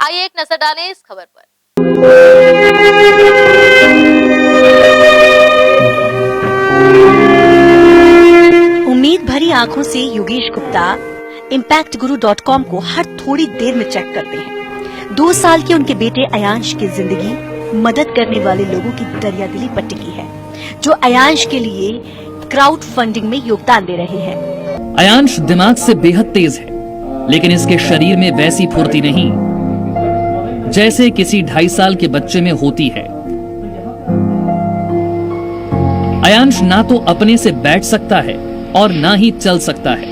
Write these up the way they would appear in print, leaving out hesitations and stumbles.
आइए एक नजर डालें इस खबर पर। उम्मीद भरी आंखों से योगेश गुप्ता impactguru.com को हर थोड़ी देर में चेक करते हैं। 2 साल के उनके बेटे अयांश की जिंदगी मदद करने वाले लोगों की दरियादिली पर टिकी है, जो अयांश के लिए क्राउड फंडिंग में योगदान दे रहे हैं। अयांश दिमाग से बेहद तेज है, लेकिन इसके शरीर में वैसी फुर्ती नहीं जैसे किसी 2.5 साल के बच्चे में होती है। अयांश ना तो अपने से बैठ सकता है और ना ही चल सकता है,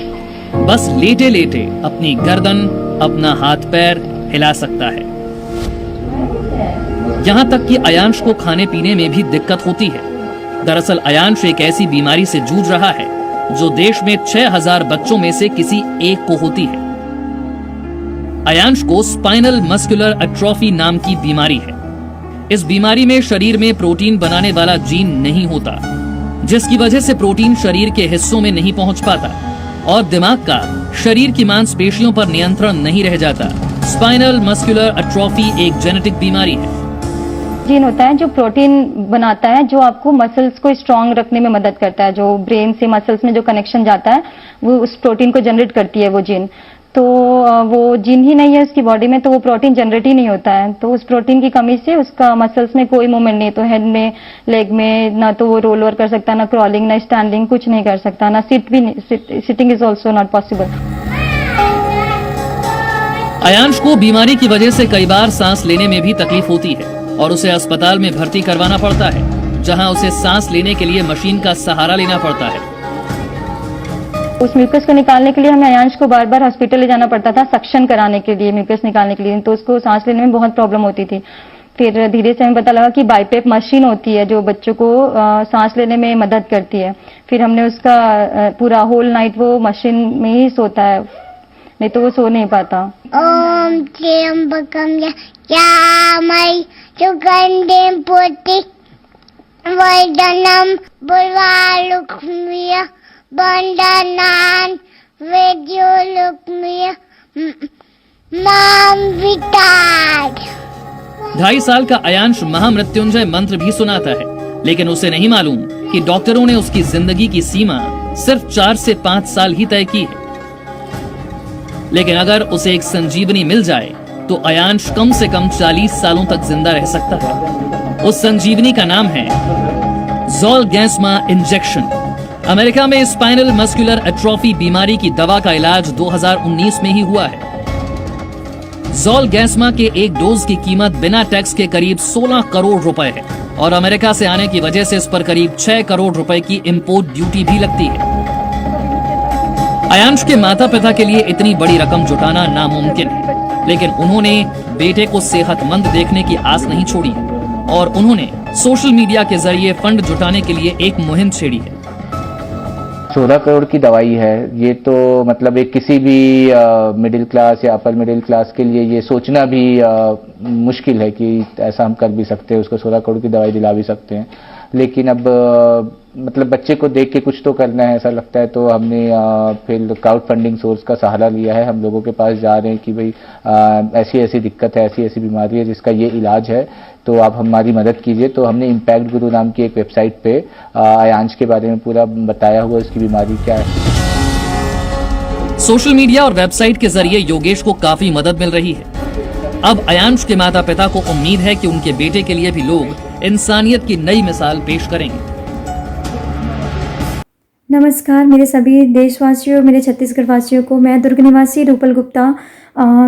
बस लेटे लेटे अपनी गर्दन, अपना हाथ पैर हिला सकता है। यहां तक कि अयांश को खाने पीने में भी दिक्कत होती है। दरअसल अयांश एक ऐसी बीमारी से जूझ रहा है जो देश में 6000 बच्चों में से किसी एक को होती है। अयांश को स्पाइनल मस्कुलर एट्रोफी नाम की बीमारी है। इस बीमारी में शरीर में प्रोटीन बनाने वाला जीन नहीं होता, जिसकी वजह से प्रोटीन शरीर के हिस्सों में नहीं पहुंच पाता और दिमाग का शरीर की मांसपेशियों पर नियंत्रण नहीं रह जाता। स्पाइनल मस्कुलर एट्रोफी एक जेनेटिक बीमारी है। जीन होता है जो प्रोटीन बनाता है, जो आपको मसल्स को स्ट्रांग रखने में मदद करता है। जो ब्रेन से मसल्स में जो कनेक्शन जाता है वो उस प्रोटीन को जनरेट करती है वो जीन। तो वो जीन ही नहीं है उसकी बॉडी में, तो वो प्रोटीन जनरेट ही नहीं होता है। तो उस प्रोटीन की कमी से उसका मसल्स में कोई मूवमेंट नहीं, तो हेड में, लेग में ना तो वो रोल ओवर कर सकता, ना क्रॉलिंग, ना स्टैंडिंग, कुछ नहीं कर सकता, ना sitting is also not possible. Ayansh को बीमारी की वजह से कई बार सांस लेने में भी तकलीफ होती है और उसे अस्पताल में भर्ती करवाना पड़ता है, जहां उसे सांस लेने के लिए मशीन का सहारा लेना पड़ता है। उस म्यूकस को निकालने के लिए हमें अयांश को बार बार हॉस्पिटल ले जाना पड़ता था, सक्शन कराने के लिए, म्यूकस निकालने के लिए। तो उसको सांस लेने में बहुत प्रॉब्लम होती थी। फिर धीरे से हमें पता लगा कि बाइपेप मशीन होती है जो बच्चों को सांस लेने में मदद करती है। फिर हमने उसका पूरा होल नाइट वो मशीन में ही सोता है, नहीं तो वो सो नहीं पाता। ओम त्र्यंबकम यजामहे सुगंधिं पुष्टिवर्धनम् उर्वारुकमिव बन्धनान् विद्युलक्ष्मीः मां विटात्। 2.5 साल का अयांश महामृत्युंजय मंत्र भी सुनाता है, लेकिन उसे नहीं मालूम कि डॉक्टरों ने उसकी जिंदगी की सीमा सिर्फ 4 से 5 साल ही तय की है। लेकिन अगर उसे एक संजीवनी मिल जाए तो अयांश कम से कम 40 सालों तक जिंदा रह सकता है। उस संजीवनी का नाम है ज़ोलगेंसमा इंजेक्शन। अमेरिका में स्पाइनल मस्कुलर एट्रोफी बीमारी की दवा का इलाज 2019 में ही हुआ है। ज़ोलगेंसमा के एक डोज की कीमत बिना टैक्स के करीब 16 करोड़ रुपए है और अमेरिका से आने की वजह से इस पर करीब 6 करोड़ रुपए की इंपोर्ट ड्यूटी भी लगती है। अयांश के माता पिता के लिए इतनी बड़ी रकम जुटाना नामुमकिन है, लेकिन उन्होंने बेटे को सेहतमंद देखने की आस नहीं छोड़ी और उन्होंने सोशल मीडिया के जरिए फंड जुटाने के लिए एक मुहिम छेड़ी है। 14 करोड़ की दवाई है। ये तो मतलब एक किसी भी मिडिल क्लास या अपर मिडिल क्लास के लिए ये सोचना भी मुश्किल है कि ऐसा हम कर भी सकते हैं, उसको 16 करोड़ की दवाई दिला भी सकते हैं। लेकिन अब मतलब बच्चे को देख के कुछ तो करना है ऐसा लगता है, तो हमने फिर क्राउड फंडिंग सोर्स का सहारा लिया है। हम लोगों के पास जा रहे हैं कि भाई ऐसी ऐसी दिक्कत है, ऐसी ऐसी बीमारी है जिसका ये इलाज है, तो आप हमारी मदद कीजिए। तो हमने इम्पैक्ट गुरु नाम की एक वेबसाइट पे अयांश के बारे में पूरा बताया हुआ, उसकी बीमारी क्या है। सोशल मीडिया और वेबसाइट के जरिए योगेश को काफी मदद मिल रही है। अब अयांश के माता पिता को उम्मीद है कि उनके बेटे के लिए भी लोग इंसानियत की नई मिसाल पेश करेंगे। नमस्कार मेरे सभी देशवासियों, मेरे छत्तीसगढ़ वासियों को। मैं दुर्ग निवासी रूपल गुप्ता,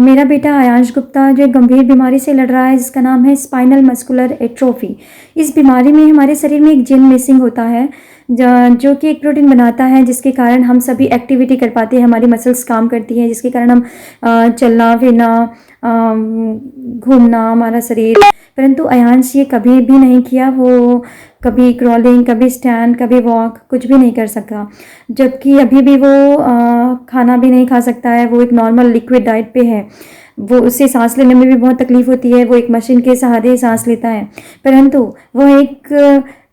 मेरा बेटा अयांश गुप्ता जो एक गंभीर बीमारी से लड़ रहा है जिसका नाम है स्पाइनल मस्कुलर एट्रोफी। इस बीमारी में हमारे शरीर में एक जीन मिसिंग होता है जो कि एक प्रोटीन बनाता है जिसके कारण हम सभी एक्टिविटी कर पाते हैं, हमारी मसल्स काम करती हैं, जिसके कारण हम चलना फिरना, घूमना, हमारा शरीर। परंतु अयांश ये कभी भी नहीं किया। वो कभी क्रॉलिंग, कभी स्टैंड, कभी वॉक, कुछ भी नहीं कर सका। जबकि अभी भी वो खाना भी नहीं खा सकता है। वो एक नॉर्मल लिक्विड डाइट पे है। वो उससे सांस लेने में भी बहुत तकलीफ होती है। वो एक मशीन के सहारे सांस लेता है, परंतु वो एक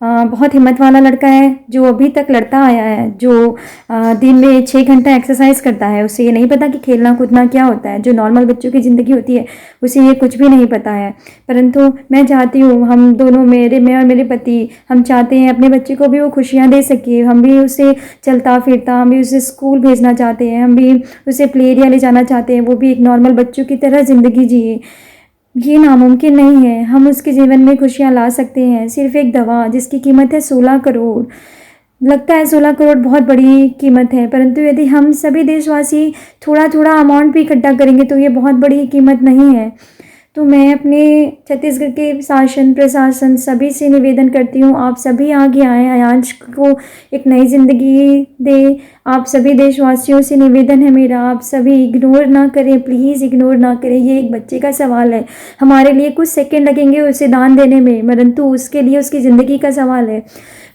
बहुत हिम्मत वाला लड़का है जो अभी तक लड़ता आया है, जो दिन में 6 घंटा एक्सरसाइज करता है। उसे ये नहीं पता कि खेलना कूदना क्या होता है, जो नॉर्मल बच्चों की ज़िंदगी होती है उसे ये कुछ भी नहीं पता है। परंतु मैं चाहती हूँ, हम दोनों, मैं और मेरे पति, हम चाहते हैं अपने बच्चे को भी वो खुशियाँ दे सके। हम भी उसे चलता फिरता, हम भी उसे स्कूल भेजना चाहते हैं, हम भी उसे प्ले एरिया ले जाना चाहते हैं, वो भी एक नॉर्मल बच्चों की तरह ज़िंदगी जिए। ये नामुमकिन नहीं है, हम उसके जीवन में खुशियाँ ला सकते हैं। सिर्फ एक दवा जिसकी कीमत है 16 करोड़। लगता है 16 करोड़ बहुत बड़ी कीमत है, परंतु यदि हम सभी देशवासी थोड़ा थोड़ा अमाउंट भी इकट्ठा करेंगे तो ये बहुत बड़ी कीमत नहीं है। तो मैं अपने छत्तीसगढ़ के शासन प्रशासन सभी से निवेदन करती हूँ, आप सभी आगे आएँ, अयांश को एक नई ज़िंदगी दें। आप सभी देशवासियों से निवेदन है मेरा, आप सभी इग्नोर ना करें, प्लीज़ इग्नोर ना करें। ये एक बच्चे का सवाल है, हमारे लिए कुछ सेकंड लगेंगे उसे दान देने में, परंतु उसके लिए उसकी ज़िंदगी का सवाल है।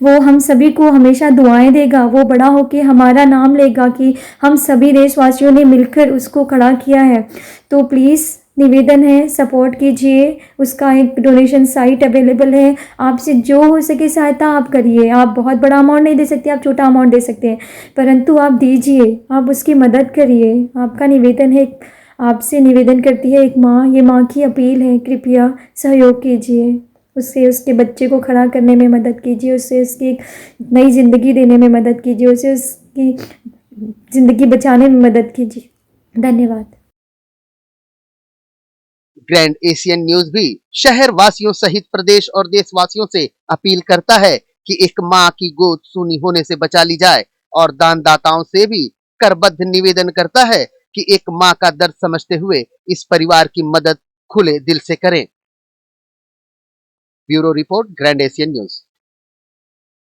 वो हम सभी को हमेशा दुआएं देगा, वो बड़ा होकर हमारा नाम लेगा कि हम सभी देशवासियों ने मिलकर उसको खड़ा किया है। तो प्लीज़ निवेदन है, सपोर्ट कीजिए। उसका एक डोनेशन साइट अवेलेबल है, आपसे जो हो सके सहायता आप करिए। आप बहुत बड़ा अमाउंट नहीं दे सकते, आप छोटा अमाउंट दे सकते हैं, परंतु आप दीजिए, आप उसकी मदद करिए। आपका निवेदन है, आपसे निवेदन करती है एक माँ, ये माँ की अपील है, कृपया सहयोग कीजिए। उससे उसके बच्चे को खड़ा करने में मदद कीजिए, उससे उसकी एक नई ज़िंदगी देने में मदद कीजिए, उसे उसकी ज़िंदगी बचाने में मदद कीजिए। धन्यवाद। ग्रैंड एशियन न्यूज भी शहर वासियों सहित प्रदेश और देशवासियों से अपील करता है कि एक माँ की गोद सूनी होने से बचा ली जाए, और दानदाताओं से भी करबद्ध निवेदन करता है कि एक माँ का दर्द समझते हुए इस परिवार की मदद खुले दिल से करें। Bureau report, grand Asian news.